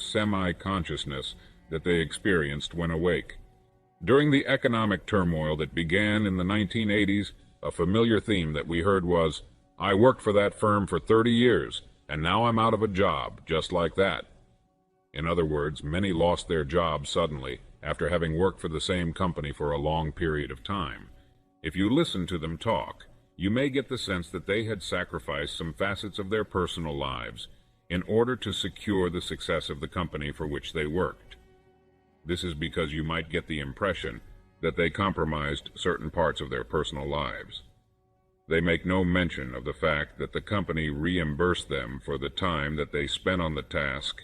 semi-consciousness that they experienced when awake. During the economic turmoil that began in the 1980s, a familiar theme that we heard was, "I worked for that firm for 30 years, and now I'm out of a job, just like that." In other words, many lost their jobs suddenly after having worked for the same company for a long period of time. If you listen to them talk, you may get the sense that they had sacrificed some facets of their personal lives in order to secure the success of the company for which they worked. This is because you might get the impression that they compromised certain parts of their personal lives. They make no mention of the fact that the company reimbursed them for the time that they spent on the task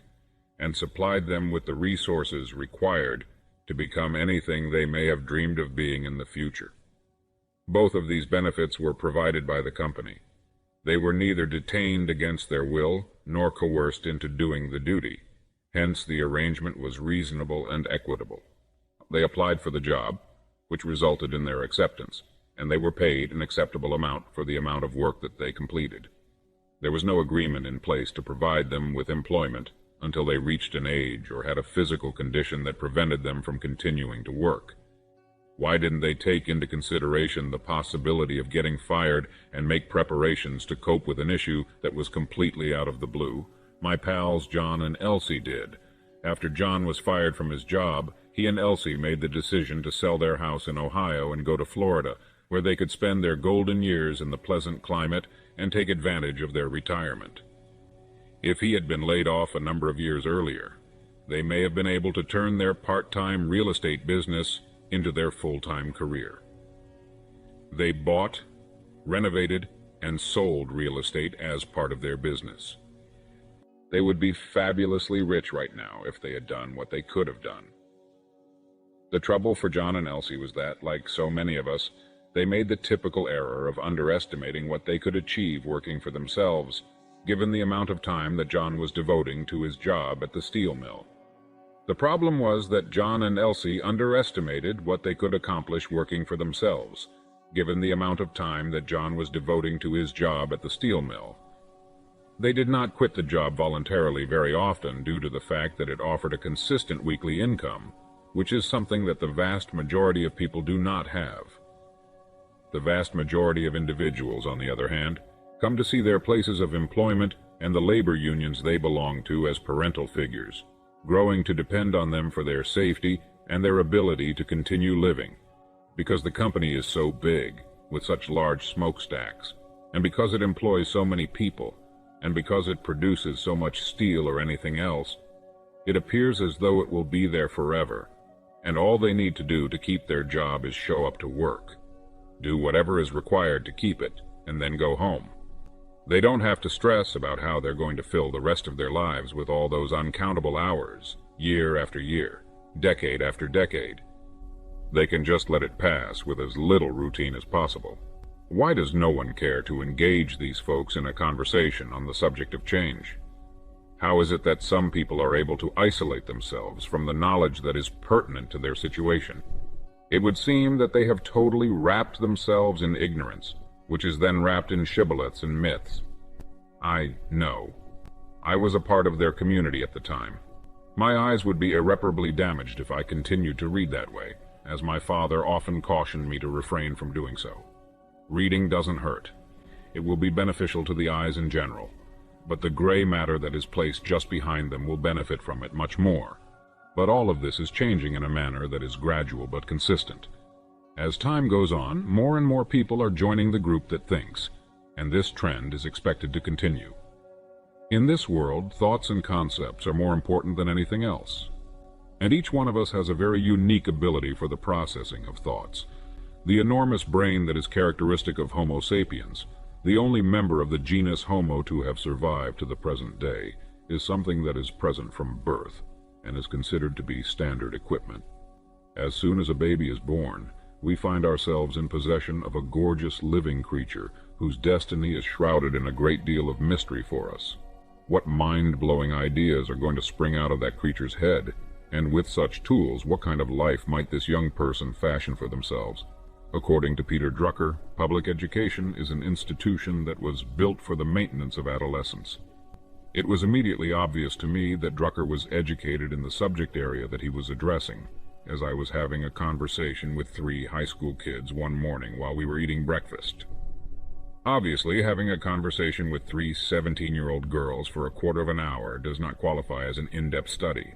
and supplied them with the resources required to become anything they may have dreamed of being in the future. Both of these benefits were provided by the company. They were neither detained against their will nor coerced into doing the duty. Hence, the arrangement was reasonable and equitable. They applied for the job, which resulted in their acceptance, and they were paid an acceptable amount for the amount of work that they completed. There was no agreement in place to provide them with employment until they reached an age or had a physical condition that prevented them from continuing to work. Why didn't they take into consideration the possibility of getting fired and make preparations to cope with an issue that was completely out of the blue? My pals John and Elsie did. After John was fired from his job, he and Elsie made the decision to sell their house in Ohio and go to Florida, where they could spend their golden years in the pleasant climate and take advantage of their retirement. If he had been laid off a number of years earlier, they may have been able to turn their part-time real estate business into their full-time career. They bought, renovated, and sold real estate as part of their business. They would be fabulously rich right now if they had done what they could have done. The trouble for John and Elsie was that, like so many of us, they made the typical error of underestimating what they could achieve working for themselves, given the amount of time that John was devoting to his job at the steel mill. The problem was that John and Elsie underestimated what they could accomplish working for themselves, given the amount of time that John was devoting to his job at the steel mill. They did not quit the job voluntarily very often due to the fact that it offered a consistent weekly income, which is something that the vast majority of people do not have. The vast majority of individuals, on the other hand, come to see their places of employment and the labor unions they belong to as parental figures, growing to depend on them for their safety and their ability to continue living, because the company is so big, with such large smokestacks, and because it employs so many people, and because it produces so much steel or anything else, it appears as though it will be there forever, and all they need to do to keep their job is show up to work, do whatever is required to keep it, and then go home. They don't have to stress about how they're going to fill the rest of their lives with all those uncountable hours, year after year, decade after decade. They can just let it pass with as little routine as possible. Why does no one care to engage these folks in a conversation on the subject of change? How is it that some people are able to isolate themselves from the knowledge that is pertinent to their situation? It would seem that they have totally wrapped themselves in ignorance, which is then wrapped in shibboleths and myths. I know. I was a part of their community at the time. My eyes would be irreparably damaged if I continued to read that way, as my father often cautioned me to refrain from doing so. Reading doesn't hurt. It will be beneficial to the eyes in general, but the gray matter that is placed just behind them will benefit from it much more. But all of this is changing in a manner that is gradual but consistent. As time goes on, more and more people are joining the group that thinks, and this trend is expected to continue. In this world, thoughts and concepts are more important than anything else, and each one of us has a very unique ability for the processing of thoughts. The enormous brain that is characteristic of Homo sapiens, the only member of the genus Homo to have survived to the present day, is something that is present from birth and is considered to be standard equipment. As soon as a baby is born, we find ourselves in possession of a gorgeous living creature whose destiny is shrouded in a great deal of mystery for us. What mind-blowing ideas are going to spring out of that creature's head? And with such tools, what kind of life might this young person fashion for themselves? According to Peter Drucker, public education is an institution that was built for the maintenance of adolescence. It was immediately obvious to me that Drucker was educated in the subject area that he was addressing, as I was having a conversation with 3 high school kids one morning while we were eating breakfast. Obviously, having a conversation with 3 17-year-old girls for a quarter of an hour does not qualify as an in-depth study.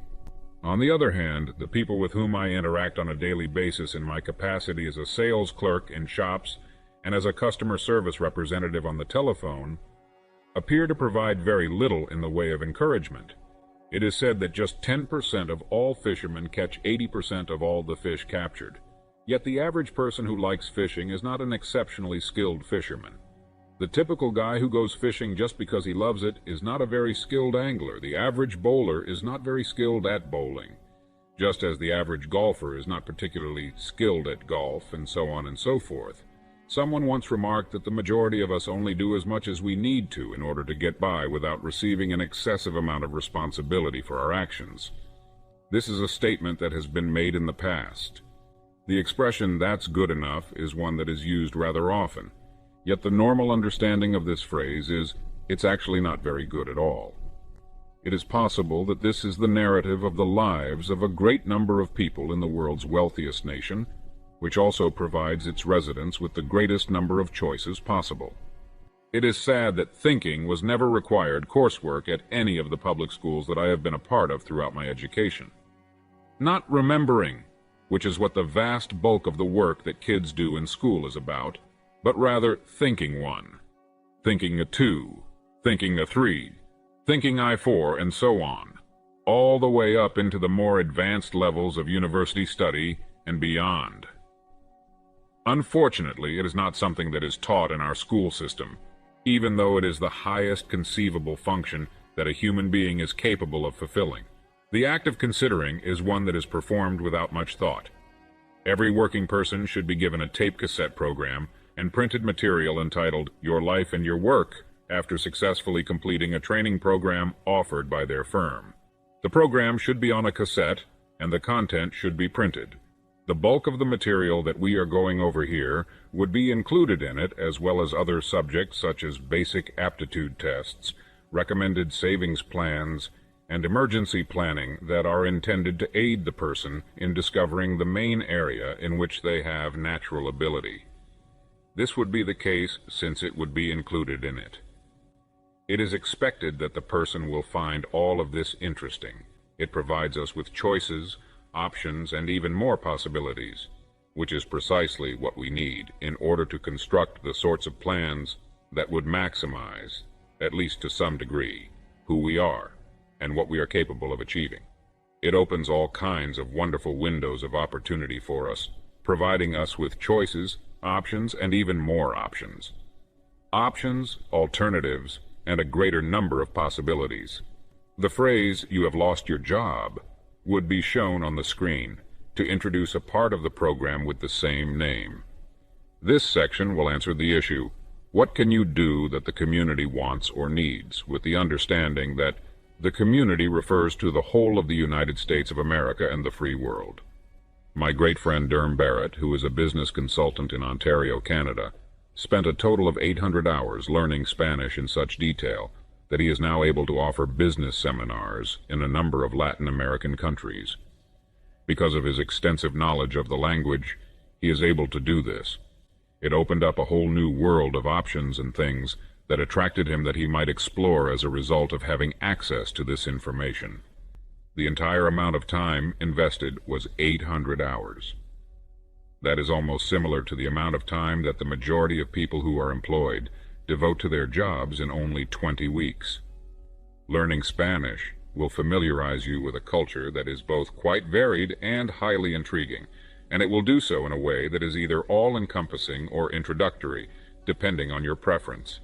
On the other hand, the people with whom I interact on a daily basis in my capacity as a sales clerk in shops and as a customer service representative on the telephone appear to provide very little in the way of encouragement. It is said that just 10% of all fishermen catch 80% of all the fish captured. Yet the average person who likes fishing is not an exceptionally skilled fisherman. The typical guy who goes fishing just because he loves it is not a very skilled angler. The average bowler is not very skilled at bowling, just as the average golfer is not particularly skilled at golf, and so on and so forth. Someone once remarked that the majority of us only do as much as we need to in order to get by without receiving an excessive amount of responsibility for our actions. This is a statement that has been made in the past. The expression, "that's good enough," is one that is used rather often. Yet the normal understanding of this phrase is, it's actually not very good at all. It is possible that this is the narrative of the lives of a great number of people in the world's wealthiest nation, which also provides its residents with the greatest number of choices possible. It is sad that thinking was never required coursework at any of the public schools that I have been a part of throughout my education. Not remembering, which is what the vast bulk of the work that kids do in school is about, but rather thinking 1, thinking a 2, thinking a 3, thinking I4, and so on, all the way up into the more advanced levels of university study and beyond. Unfortunately, it is not something that is taught in our school system, even though it is the highest conceivable function that a human being is capable of fulfilling. The act of considering is one that is performed without much thought. Every working person should be given a tape cassette program and printed material entitled "Your Life and Your Work" after successfully completing a training program offered by their firm. The program should be on a cassette, and the content should be printed. The bulk of the material that we are going over here would be included in it, as well as other subjects such as basic aptitude tests, recommended savings plans, and emergency planning that are intended to aid the person in discovering the main area in which they have natural ability. This would be the case since it would be included in it. It is expected that the person will find all of this interesting. It provides us with choices, options, and even more possibilities, which is precisely what we need in order to construct the sorts of plans that would maximize, at least to some degree, who we are and what we are capable of achieving. It opens all kinds of wonderful windows of opportunity for us, providing us with choices, options, and even more options. Options, alternatives, and a greater number of possibilities. The phrase, "you have lost your job," would be shown on the screen to introduce a part of the program with the same name. This section will answer the issue, what can you do that the community wants or needs, with the understanding that the community refers to the whole of the United States of America and the free world. My great friend Derm Barrett, who is a business consultant in Ontario, Canada, spent a total of 800 hours learning Spanish in such detail that he is now able to offer business seminars in a number of Latin American countries. Because of his extensive knowledge of the language, he is able to do this. It opened up a whole new world of options and things that attracted him that he might explore as a result of having access to this information. The entire amount of time invested was 800 hours. That is almost similar to the amount of time that the majority of people who are employed devote to their jobs in only 20 weeks. Learning Spanish will familiarize you with a culture that is both quite varied and highly intriguing, and it will do so in a way that is either all-encompassing or introductory, depending on your preference.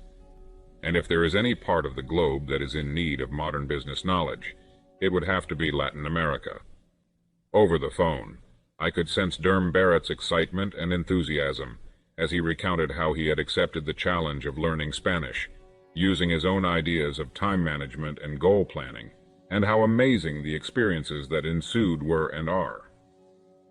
And if there is any part of the globe that is in need of modern business knowledge, it would have to be Latin America. Over the phone, I could sense Derm Barrett's excitement and enthusiasm as he recounted how he had accepted the challenge of learning Spanish, using his own ideas of time management and goal planning, and how amazing the experiences that ensued were and are.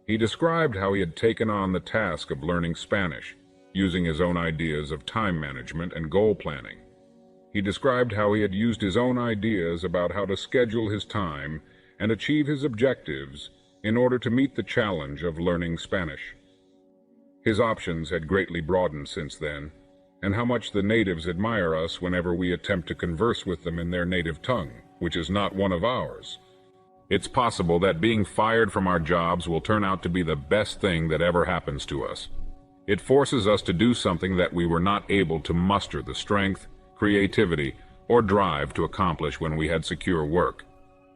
He described how he had taken on the task of learning Spanish, using his own ideas of time management and goal planning. He described how he had used his own ideas about how to schedule his time and achieve his objectives in order to meet the challenge of learning Spanish. His options had greatly broadened since then, and how much the natives admire us whenever we attempt to converse with them in their native tongue, which is not one of ours. It's possible that being fired from our jobs will turn out to be the best thing that ever happens to us. It forces us to do something that we were not able to muster the strength, creativity, or drive to accomplish when we had secure work,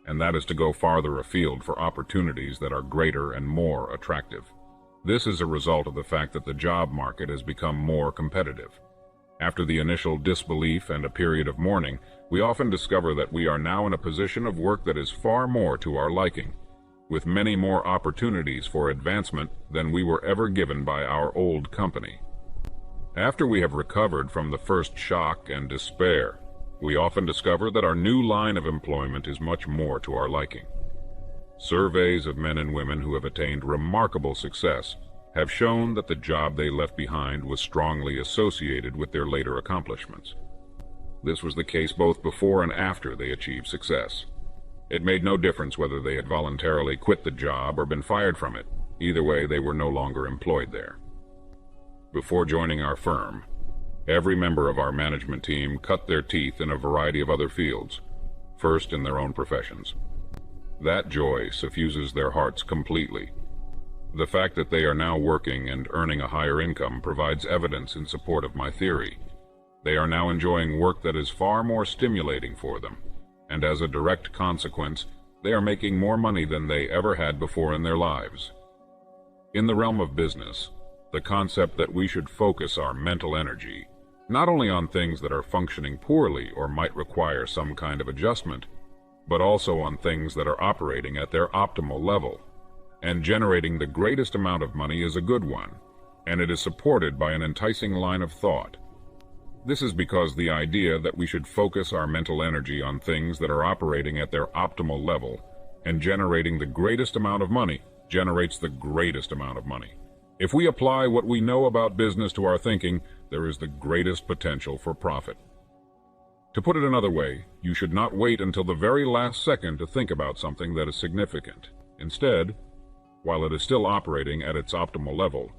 and that is to go farther afield for opportunities that are greater and more attractive. This is a result of the fact that the job market has become more competitive. After the initial disbelief and a period of mourning, we often discover that we are now in a position of work that is far more to our liking, with many more opportunities for advancement than we were ever given by our old company. After we have recovered from the first shock and despair, we often discover that our new line of employment is much more to our liking. Surveys of men and women who have attained remarkable success have shown that the job they left behind was strongly associated with their later accomplishments. This was the case both before and after they achieved success. It made no difference whether they had voluntarily quit the job or been fired from it. Either way, they were no longer employed there. Before joining our firm, every member of our management team cut their teeth in a variety of other fields, first in their own professions. That joy suffuses their hearts completely. The fact that they are now working and earning a higher income provides evidence in support of my theory. They are now enjoying work that is far more stimulating for them, and as a direct consequence, they are making more money than they ever had before in their lives. In the realm of business, the concept that we should focus our mental energy not only on things that are functioning poorly or might require some kind of adjustment, but also on things that are operating at their optimal level, and generating the greatest amount of money is a good one, and it is supported by an enticing line of thought. This is because the idea that we should focus our mental energy on things that are operating at their optimal level and generating the greatest amount of money generates the greatest amount of money. If we apply what we know about business to our thinking, there is the greatest potential for profit. To put it another way, you should not wait until the very last second to think about something that is significant. Instead, while it is still operating at its optimal level,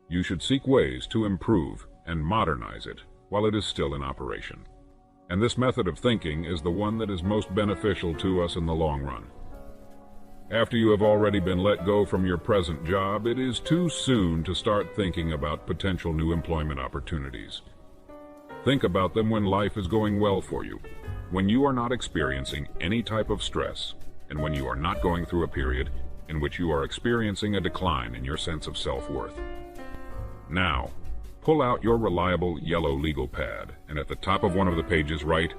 you should seek ways to improve and modernize it while it is still in operation. And this method of thinking is the one that is most beneficial to us in the long run. After you have already been let go from your present job, it is too soon to start thinking about potential new employment opportunities. Think about them when life is going well for you, when you are not experiencing any type of stress, and when you are not going through a period in which you are experiencing a decline in your sense of self-worth. Now, pull out your reliable yellow legal pad, and at the top of one of the pages write,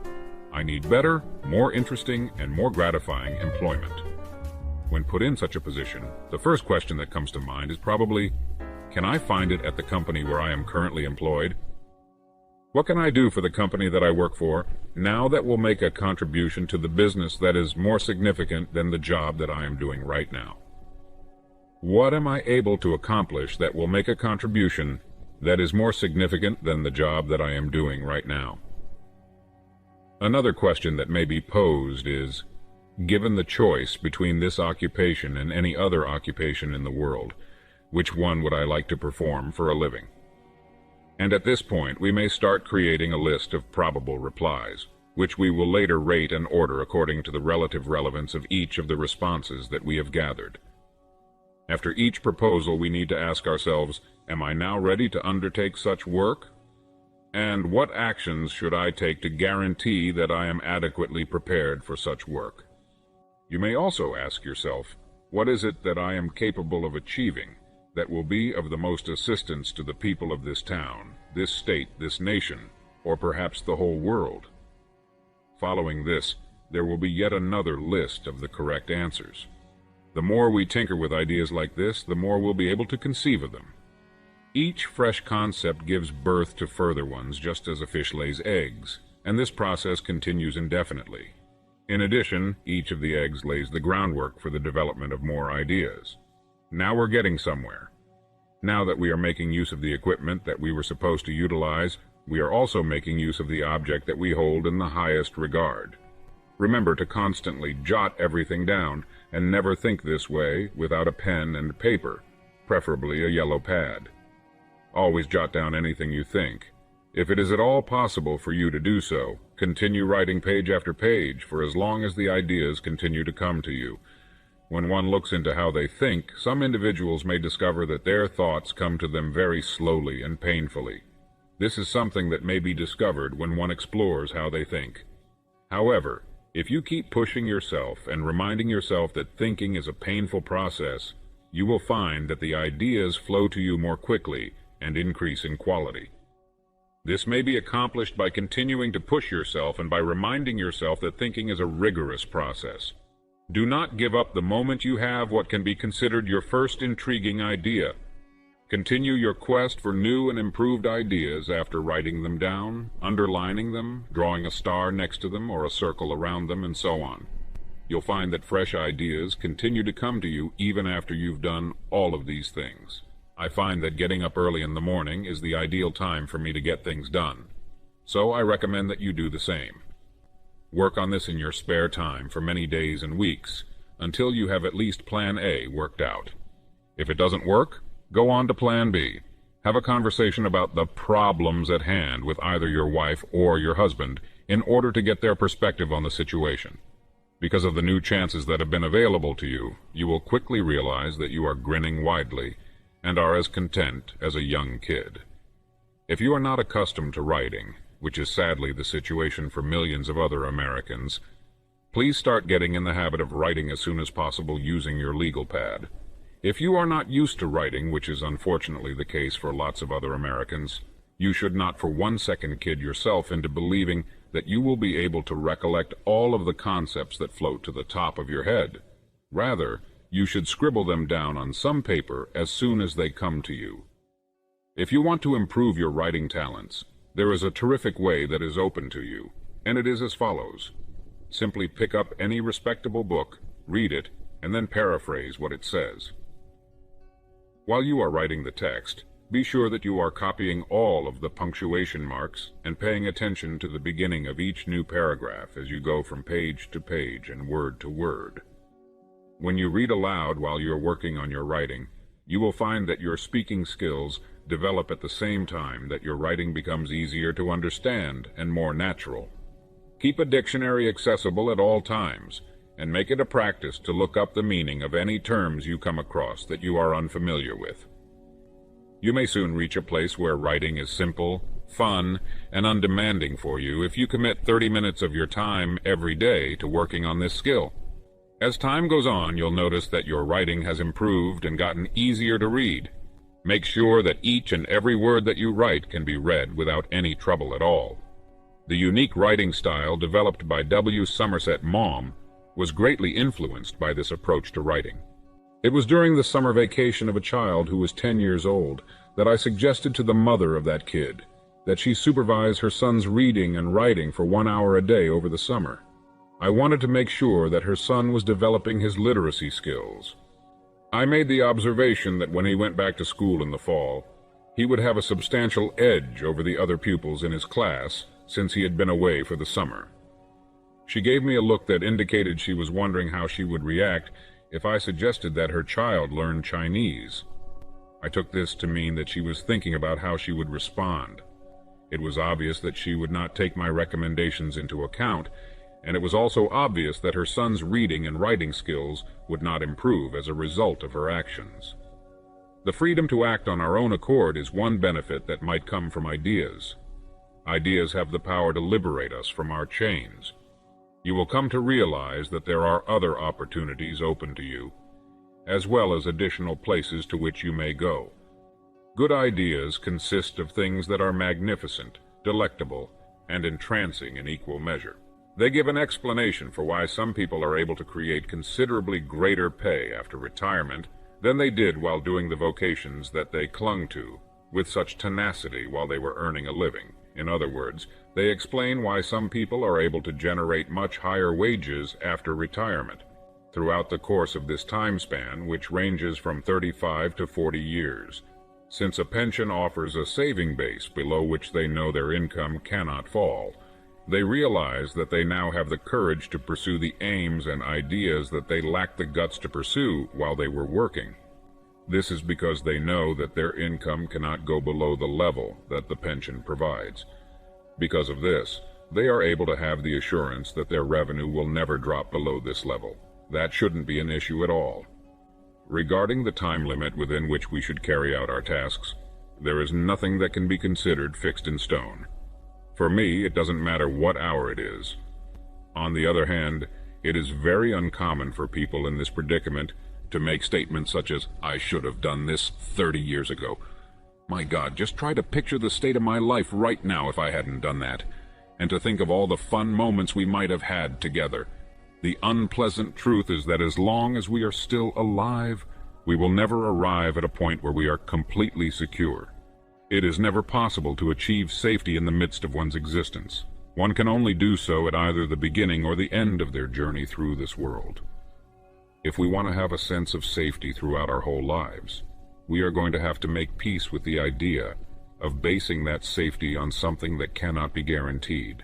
"I need better, more interesting, and more gratifying employment." When put in such a position, the first question that comes to mind is probably, can I find it at the company where I am currently employed? What can I do for the company that I work for now that will make a contribution to the business that is more significant than the job that I am doing right now? What am I able to accomplish that will make a contribution that is more significant than the job that I am doing right now? Another question that may be posed is, given the choice between this occupation and any other occupation in the world, which one would I like to perform for a living? And at this point, we may start creating a list of probable replies, which we will later rate and order according to the relative relevance of each of the responses that we have gathered. After each proposal, we need to ask ourselves, am I now ready to undertake such work? And what actions should I take to guarantee that I am adequately prepared for such work? You may also ask yourself, what is it that I am capable of achieving that will be of the most assistance to the people of this town, this state, this nation, or perhaps the whole world? Following this, there will be yet another list of the correct answers. The more we tinker with ideas like this, the more we'll be able to conceive of them. Each fresh concept gives birth to further ones, just as a fish lays eggs, and this process continues indefinitely. In addition, each of the eggs lays the groundwork for the development of more ideas. Now we're getting somewhere. Now that we are making use of the equipment that we were supposed to utilize, we are also making use of the object that we hold in the highest regard. Remember to constantly jot everything down, and never think this way without a pen and paper, preferably a yellow pad. Always jot down anything you think. If it is at all possible for you to do so, continue writing page after page for as long as the ideas continue to come to you. When one looks into how they think, some individuals may discover that their thoughts come to them very slowly and painfully. This is something that may be discovered when one explores how they think. However, if you keep pushing yourself and reminding yourself that thinking is a painful process, you will find that the ideas flow to you more quickly and increase in quality. This may be accomplished by continuing to push yourself and by reminding yourself that thinking is a rigorous process. Do not give up the moment you have what can be considered your first intriguing idea. Continue your quest for new and improved ideas after writing them down, underlining them, drawing a star next to them or a circle around them, and so on. You'll find that fresh ideas continue to come to you even after you've done all of these things. I find that getting up early in the morning is the ideal time for me to get things done. So I recommend that you do the same. Work on this in your spare time for many days and weeks until you have at least Plan A worked out. If it doesn't work, go on to Plan B. Have a conversation about the problems at hand with either your wife or your husband in order to get their perspective on the situation. Because of the new chances that have been available to you, you will quickly realize that you are grinning widely and are as content as a young kid. If you are not accustomed to writing, which is sadly the situation for millions of other Americans, please start getting in the habit of writing as soon as possible using your legal pad. If you are not used to writing, which is unfortunately the case for lots of other Americans, you should not for 1 second kid yourself into believing that you will be able to recollect all of the concepts that float to the top of your head. Rather, you should scribble them down on some paper as soon as they come to you. If you want to improve your writing talents, there is a terrific way that is open to you, and it is as follows. Simply pick up any respectable book, read it, and then paraphrase what it says. While you are writing the text, be sure that you are copying all of the punctuation marks and paying attention to the beginning of each new paragraph as you go from page to page and word to word. When you read aloud while you're working on your writing, you will find that your speaking skills develop at the same time that your writing becomes easier to understand and more natural. Keep a dictionary accessible at all times, and make it a practice to look up the meaning of any terms you come across that you are unfamiliar with. You may soon reach a place where writing is simple, fun, and undemanding for you if you commit 30 minutes of your time every day to working on this skill. As time goes on, you'll notice that your writing has improved and gotten easier to read. Make sure that each and every word that you write can be read without any trouble at all. The unique writing style developed by W. Somerset Maugham was greatly influenced by this approach to writing. It was during the summer vacation of a child who was 10 years old that I suggested to the mother of that kid that she supervise her son's reading and writing for 1 hour a day over the summer. I wanted to make sure that her son was developing his literacy skills. I made the observation that when he went back to school in the fall, he would have a substantial edge over the other pupils in his class since he had been away for the summer. She gave me a look that indicated she was wondering how she would react if I suggested that her child learn Chinese. I took this to mean that she was thinking about how she would respond. It was obvious that she would not take my recommendations into account, and it was also obvious that her son's reading and writing skills would not improve as a result of her actions. The freedom to act on our own accord is one benefit that might come from ideas. Ideas have the power to liberate us from our chains. You will come to realize that there are other opportunities open to you, as well as additional places to which you may go. Good ideas consist of things that are magnificent, delectable, and entrancing in equal measure. They give an explanation for why some people are able to create considerably greater pay after retirement than they did while doing the vocations that they clung to with such tenacity while they were earning a living. In other words, they explain why some people are able to generate much higher wages after retirement throughout the course of this time span, which ranges from 35 to 40 years. Since a pension offers a saving base below which they know their income cannot fall, they realize that they now have the courage to pursue the aims and ideas that they lacked the guts to pursue while they were working. This is because they know that their income cannot go below the level that the pension provides. Because of this, they are able to have the assurance that their revenue will never drop below this level. That shouldn't be an issue at all. Regarding the time limit within which we should carry out our tasks, there is nothing that can be considered fixed in stone. For me, it doesn't matter what hour it is. On the other hand, it is very uncommon for people in this predicament to make statements such as, "I should have done this 30 years ago. My God, just try to picture the state of my life right now if I hadn't done that, and to think of all the fun moments we might have had together." The unpleasant truth is that as long as we are still alive, we will never arrive at a point where we are completely secure. It is never possible to achieve safety in the midst of one's existence. One can only do so at either the beginning or the end of their journey through this world. If we want to have a sense of safety throughout our whole lives, we are going to have to make peace with the idea of basing that safety on something that cannot be guaranteed.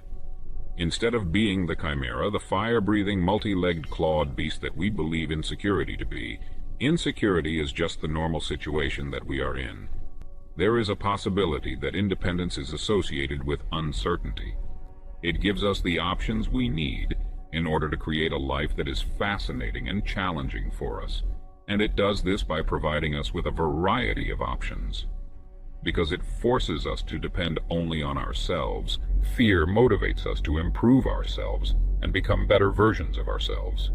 Instead of being the chimera, the fire-breathing, multi-legged, clawed beast that we believe insecurity to be, insecurity is just the normal situation that we are in. There is a possibility that independence is associated with uncertainty. It gives us the options we need in order to create a life that is fascinating and challenging for us, and it does this by providing us with a variety of options. Because it forces us to depend only on ourselves, fear motivates us to improve ourselves and become better versions of ourselves.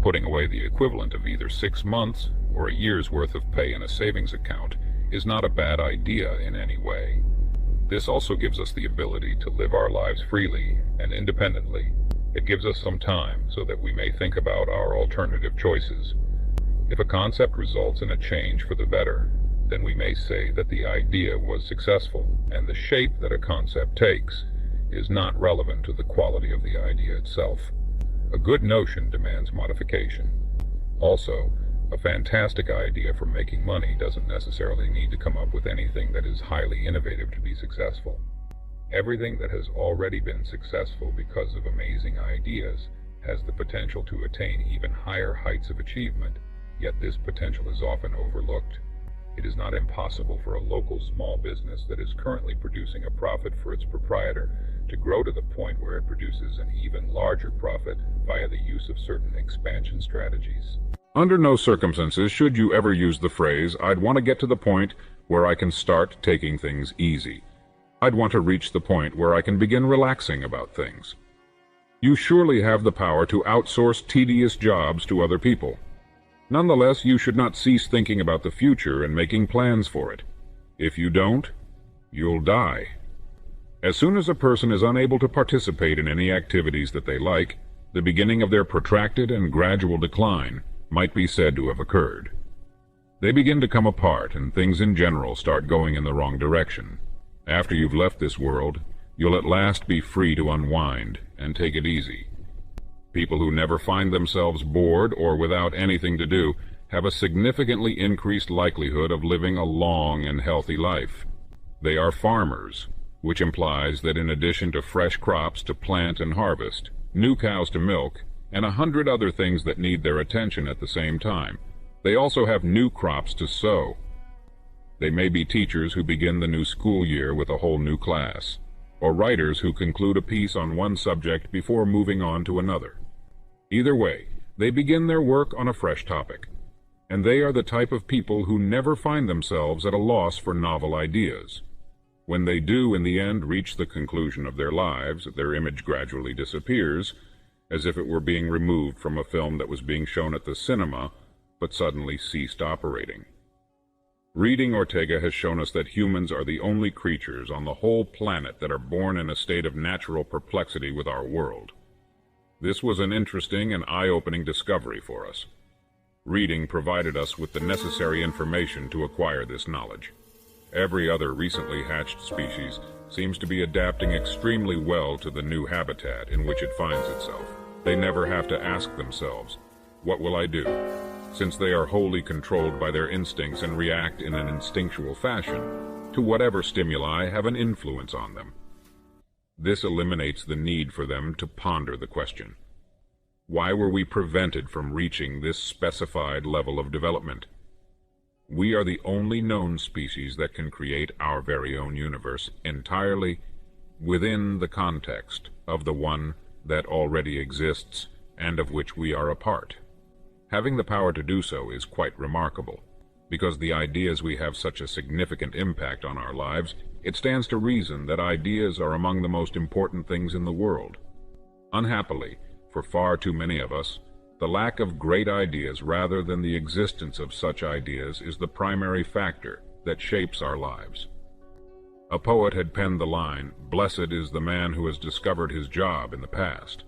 Putting away the equivalent of either 6 months or a year's worth of pay in a savings account is not a bad idea in any way. This also gives us the ability to live our lives freely and independently. It gives us some time so that we may think about our alternative choices. If a concept results in a change for the better, then we may say that the idea was successful, and the shape that a concept takes is not relevant to the quality of the idea itself. A good notion demands modification. Also, a fantastic idea for making money doesn't necessarily need to come up with anything that is highly innovative to be successful. Everything that has already been successful because of amazing ideas has the potential to attain even higher heights of achievement, yet this potential is often overlooked. It is not impossible for a local small business that is currently producing a profit for its proprietor to grow to the point where it produces an even larger profit via the use of certain expansion strategies. Under no circumstances should you ever use the phrase, "I'd want to get to the point where I can start taking things easy. I'd want to reach the point where I can begin relaxing about things." You surely have the power to outsource tedious jobs to other people. Nonetheless, you should not cease thinking about the future and making plans for it. If you don't, you'll die. As soon as a person is unable to participate in any activities that they like, the beginning of their protracted and gradual decline might be said to have occurred. They begin to come apart, and things in general start going in the wrong direction. After you've left this world, you'll at last be free to unwind and take it easy. People who never find themselves bored or without anything to do have a significantly increased likelihood of living a long and healthy life. They are farmers, which implies that in addition to fresh crops to plant and harvest, new cows to milk, and 100 other things that need their attention at the same time, they also have new crops to sow. They may be teachers who begin the new school year with a whole new class, or writers who conclude a piece on one subject before moving on to another. Either way, they begin their work on a fresh topic, and they are the type of people who never find themselves at a loss for novel ideas. When they do in the end reach the conclusion of their lives, their image gradually disappears, as if it were being removed from a film that was being shown at the cinema, but suddenly ceased operating. Reading Ortega has shown us that humans are the only creatures on the whole planet that are born in a state of natural perplexity with our world. This was an interesting and eye-opening discovery for us. Reading provided us with the necessary information to acquire this knowledge. Every other recently hatched species seems to be adapting extremely well to the new habitat in which it finds itself. They never have to ask themselves, "What will I do?" since they are wholly controlled by their instincts and react in an instinctual fashion to whatever stimuli have an influence on them. This eliminates the need for them to ponder the question: why were we prevented from reaching this specified level of development? We are the only known species that can create our very own universe entirely within the context of the one that already exists and of which we are a part. Having the power to do so is quite remarkable. Because the ideas we have such a significant impact on our lives, it stands to reason that ideas are among the most important things in the world. Unhappily, for far too many of us, the lack of great ideas rather than the existence of such ideas is the primary factor that shapes our lives. A poet had penned the line, "Blessed is the man who has discovered his job in the past."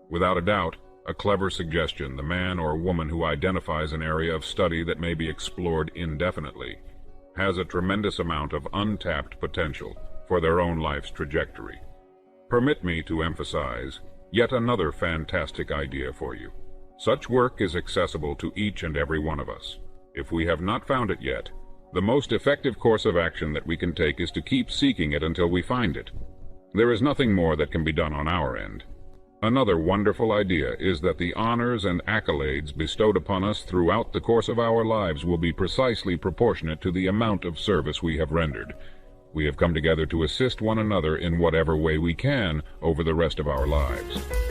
Without a doubt, a clever suggestion, the man or woman who identifies an area of study that may be explored indefinitely has a tremendous amount of untapped potential for their own life's trajectory. Permit me to emphasize yet another fantastic idea for you. Such work is accessible to each and every one of us. If we have not found it yet, the most effective course of action that we can take is to keep seeking it until we find it. There is nothing more that can be done on our end. Another wonderful idea is that the honors and accolades bestowed upon us throughout the course of our lives will be precisely proportionate to the amount of service we have rendered. We have come together to assist one another in whatever way we can over the rest of our lives.